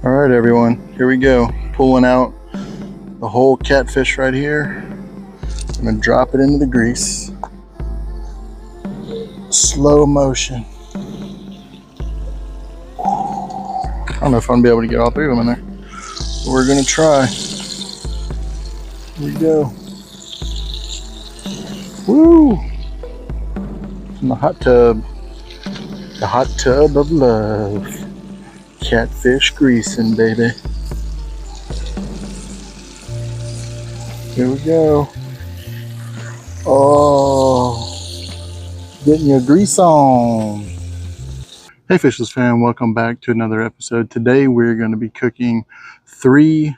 All right, everyone, here we go. Pulling out the whole catfish right here. I'm gonna drop it into the grease. Slow motion. I don't know if I'm gonna be able to get all three of them in there, but we're gonna try. Here we go. Woo! From the hot tub of love. Catfish greasing, baby. Here we go. Oh, getting your grease on. Hey Fishless fam, welcome back to another episode. Today we're going to be cooking 3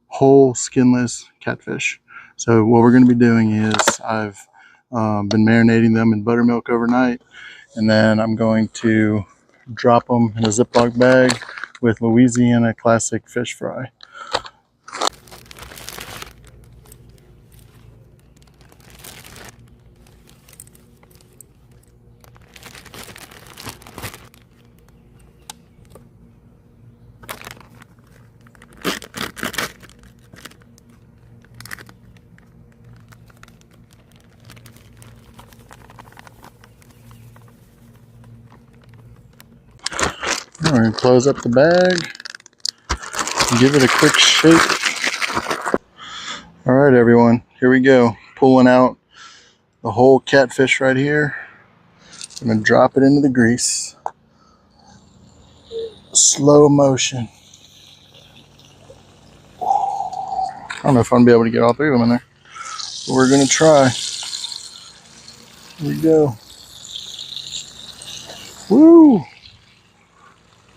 whole skinless catfish. So what we're going to be doing is I've been marinating them in buttermilk overnight, and then I'm going to drop them in a Ziploc bag with Louisiana classic fish fry. We're going to close up the bag and give it a quick shake. All right, everyone, here we go. Pulling out the whole catfish right here. I'm going to drop it into the grease. Slow motion. I don't know if I'm going to be able to get all 3 of them in there, but we're going to try. Here we go. Woo!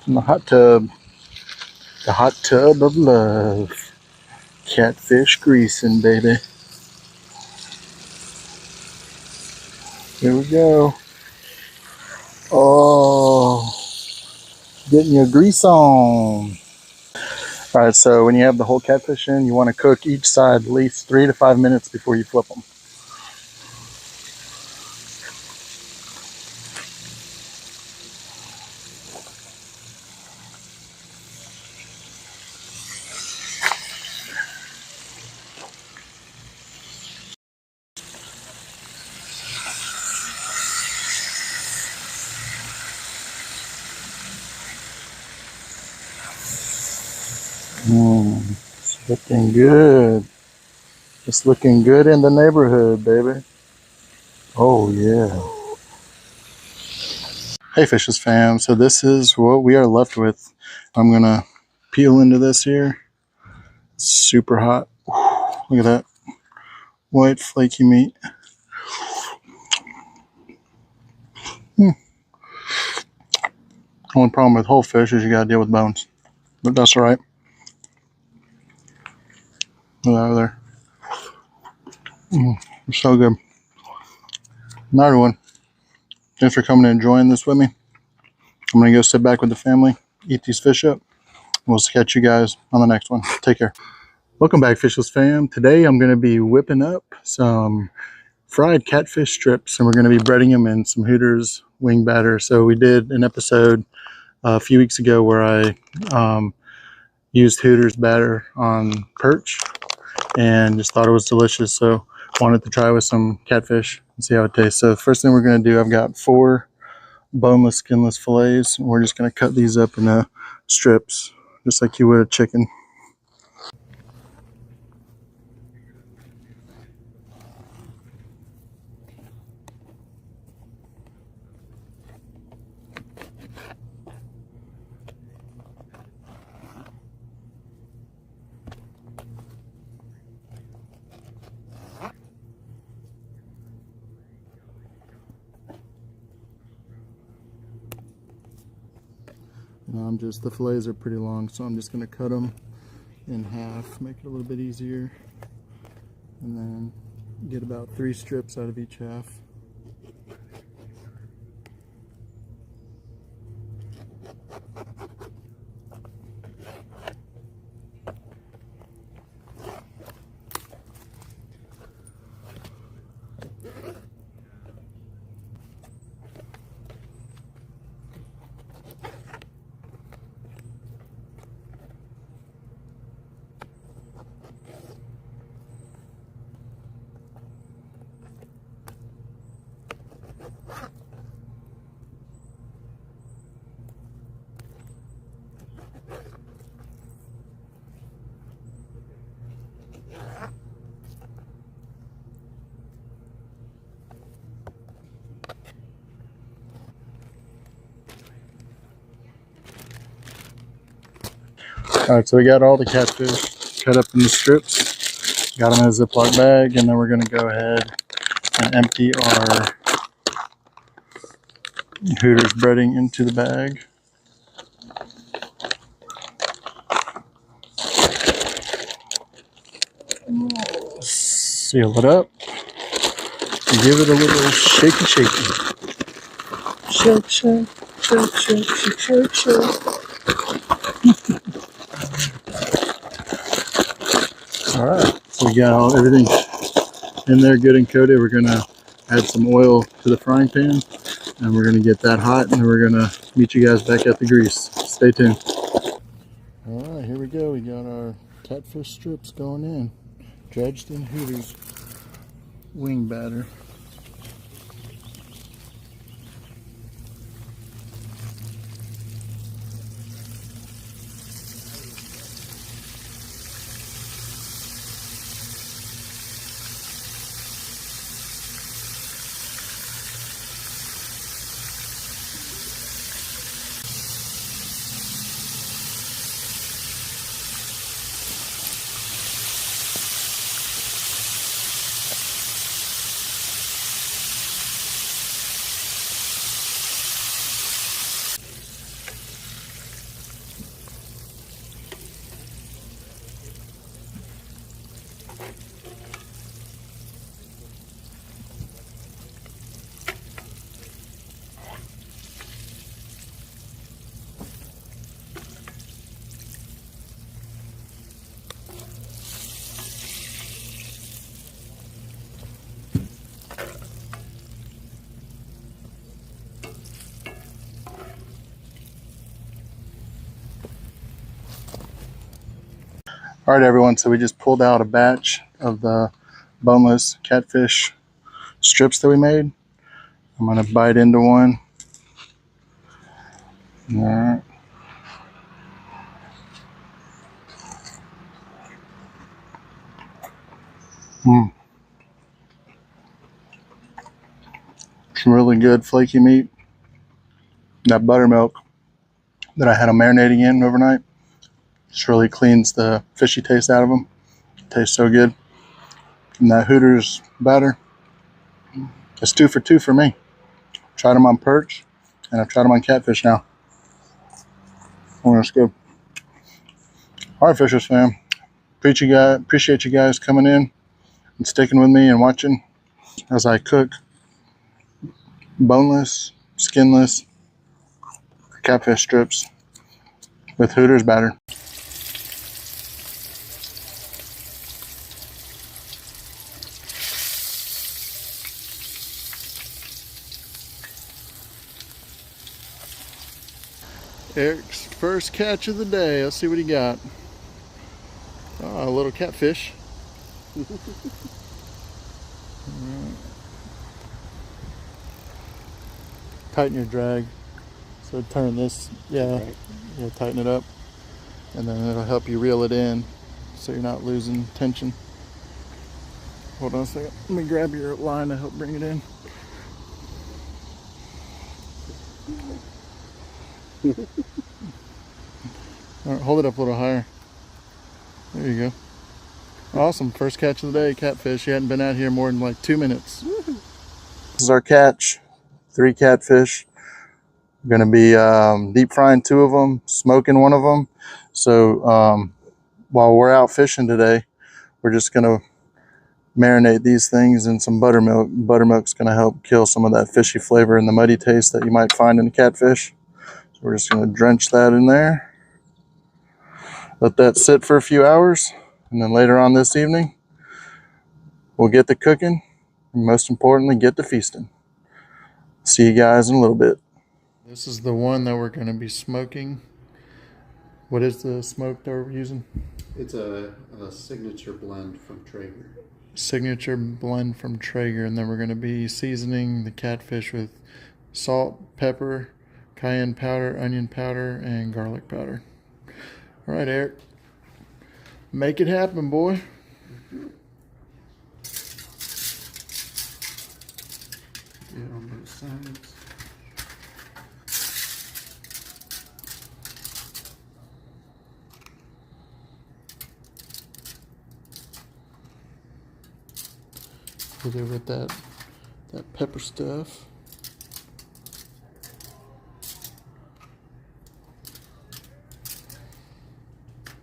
From the hot tub of love. Catfish greasing, baby. Here we go. Oh, getting your grease on. All right, so when you have the whole catfish in, you want to cook each side at least 3 to 5 minutes before you flip them. It's looking good. It's looking good in the neighborhood, baby. Oh, yeah. Hey, Fishless fam. So this is what we are left with. I'm going to peel into this here. It's super hot. Look at that. White, flaky meat. Only problem with whole fish is you got to deal with bones. But that's all right. Look over there. It's so good. Now, everyone, thanks for coming and enjoying this with me. I'm going to go sit back with the family, eat these fish up. We'll catch you guys on the next one. Take care. Welcome back, Fishless fam. Today I'm going to be whipping up some fried catfish strips, and we're going to be breading them in some Hooters wing batter. So we did an episode a few weeks ago where I used Hooters batter on perch and just thought it was delicious. So wanted to try with some catfish and see how it tastes. So the first thing we're going to do, I've got 4 boneless, skinless fillets. And we're just going to cut these up into strips, just like you would a chicken. The fillets are pretty long, so I'm just going to cut them in half, make it a little bit easier, and then get about 3 strips out of each half. Alright, so we got all the catfish cut up into strips. Got them in a Ziploc bag, and then we're going to go ahead and empty our Hooters breading into the bag. Seal it up. Give it a little shaky shaky. Shake, shake, shake, shake, shake, shake, shake. Alright, so we got everything in there good and coated. We're going to add some oil to the frying pan, and we're going to get that hot, and then we're going to meet you guys back at the grease. Stay tuned. Alright, here we go. We got our catfish strips going in, dredged in Hooters wing batter. Alright everyone, so we just pulled out a batch of the boneless catfish strips that we made. I'm going to bite into one. Alright. Some really good flaky meat. That buttermilk that I had them marinating in overnight just really cleans the fishy taste out of them. Tastes so good. And that Hooters batter, it's 2 for 2 for me. Tried them on perch, and I've tried them on catfish now. Oh, that's good. Alright, Fishless fam. Appreciate you guys coming in and sticking with me and watching as I cook boneless, skinless catfish strips with Hooters batter. Eric's first catch of the day. Let's see what he got. Oh, a little catfish. Tighten your drag. So turn this, yeah, tighten it up, and then it'll help you reel it in so you're not losing tension. Hold on a second. Let me grab your line to help bring it in. All right, hold it up a little higher. There you go. Awesome. First catch of the day, catfish. He hadn't been out here more than like 2 minutes. This is our catch. 3 catfish. We're going to be deep frying 2 of them, smoking 1 of them. So while we're out fishing today, we're just going to marinate these things in some buttermilk. Buttermilk's going to help kill some of that fishy flavor and the muddy taste that you might find in the catfish. So we're just going to drench that in there. Let that sit for a few hours, and then later on this evening, we'll get to cooking, and most importantly, get to feasting. See you guys in a little bit. This is the one that we're going to be smoking. What is the smoke that we're using? It's a signature blend from Traeger. Signature blend from Traeger, and then we're going to be seasoning the catfish with salt, pepper, cayenne powder, onion powder, and garlic powder. All right, Eric. Make it happen, boy. Yeah, on both sides. Hit it with that pepper stuff.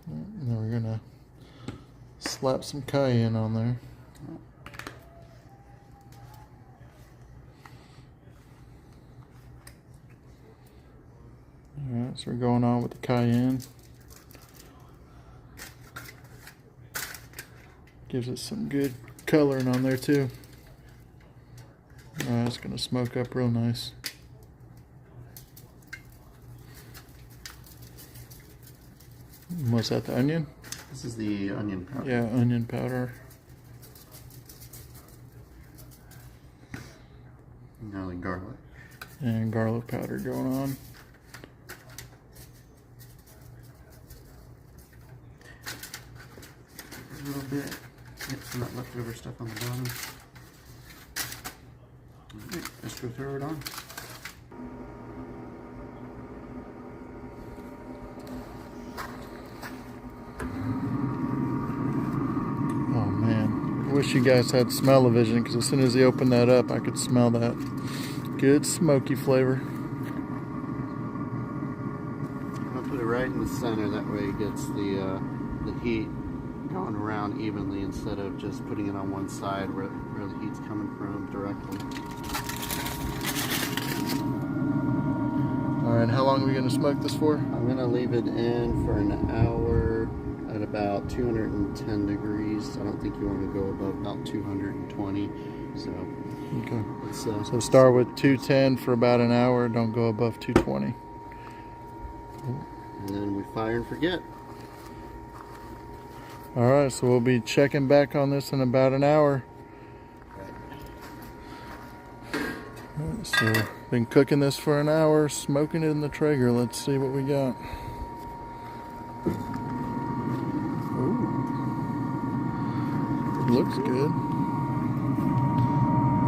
And then we're gonna slap some cayenne on there. Alright, so we're going on with the cayenne. Gives it some good coloring on there too. Alright, it's gonna smoke up real nice. What's that, the onion? This is the onion powder. Yeah, onion powder. Now the garlic. And garlic powder going on. A little bit. Get some of that leftover stuff on the bottom. Alright, let's go throw it on. Oh man, I wish you guys had smell-o-vision, because as soon as he opened that up, I could smell that good smoky flavor. I'll put it right in the center. That way it gets the heat going around evenly instead of just putting it on one side where the heat's coming from directly. Alright, how long are we going to smoke this for? I'm going to leave it in for an hour at about 210 degrees. I don't think you want to go above about 220. So, Okay. let's, So start with 210 for about an hour. Don't go above 220. and then we fire and forget. Alright, so we'll be checking back on this in about an hour. Alright, so been cooking this for an hour, smoking it in the Traeger. Let's see what we got. Ooh. Looks good.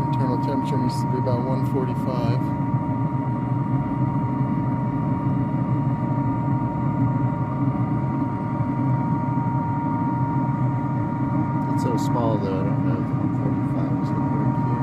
Internal temperature needs to be about 145. It's so small though, I don't know if the 145 is going to work here.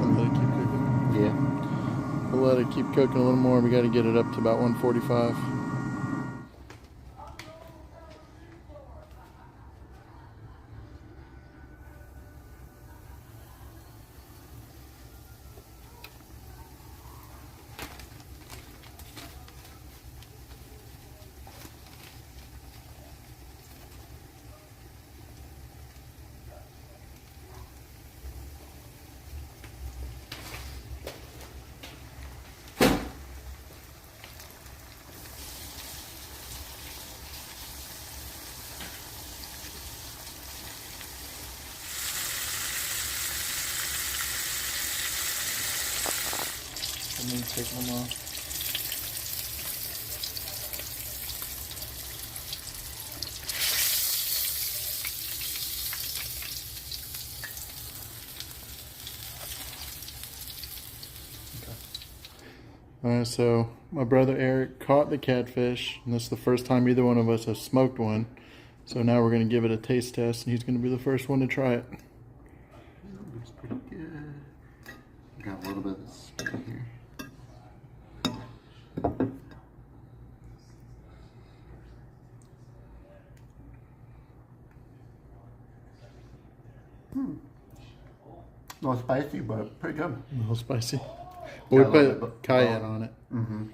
I'll let it keep cooking. Yeah. We'll let it keep cooking a little more. We got to get it up to about 145. And then taking them off. Alright, so my brother Eric caught the catfish, and this is the first time either one of us has smoked one. So now we're going to give it a taste test, and he's going to be the first one to try it. Looks pretty good. Got a little bit of this in here. A little spicy, but pretty good. A little spicy. Well, we put cayenne on it. Mm-hmm.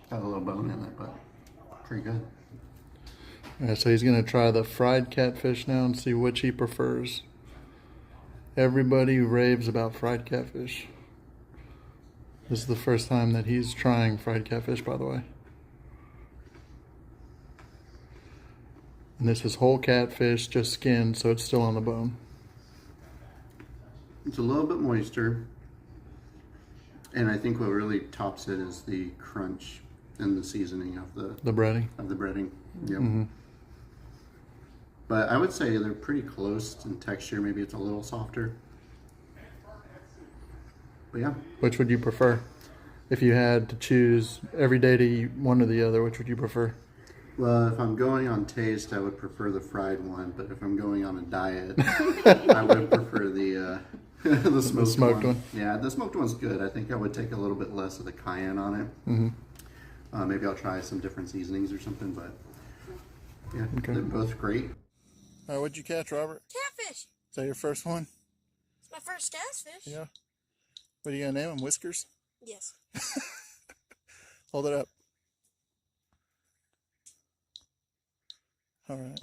Got a little bone in it, but pretty good. Alright, so he's going to try the fried catfish now and see which he prefers. Everybody raves about fried catfish. This is the first time that he's trying fried catfish, by the way. And this is whole catfish, just skinned, so it's still on the bone. It's a little bit moister. And I think what really tops it is the crunch and the seasoning of the breading. Yep. Mm-hmm. But I would say they're pretty close in texture. Maybe it's a little softer. But yeah. Which would you prefer? If you had to choose every day to eat one or the other, which would you prefer? Well, if I'm going on taste, I would prefer the fried one. But if I'm going on a diet, I would prefer the the smoked one. Yeah, the smoked one's good. I think I would take a little bit less of the cayenne on it. Mm-hmm. Maybe I'll try some different seasonings or something. But yeah, they're both great. All right, what'd you catch, Robert? Catfish. Is that your first one? It's my first catfish. Yeah. What are you gonna name him? Whiskers? Yes. Hold it up. All right.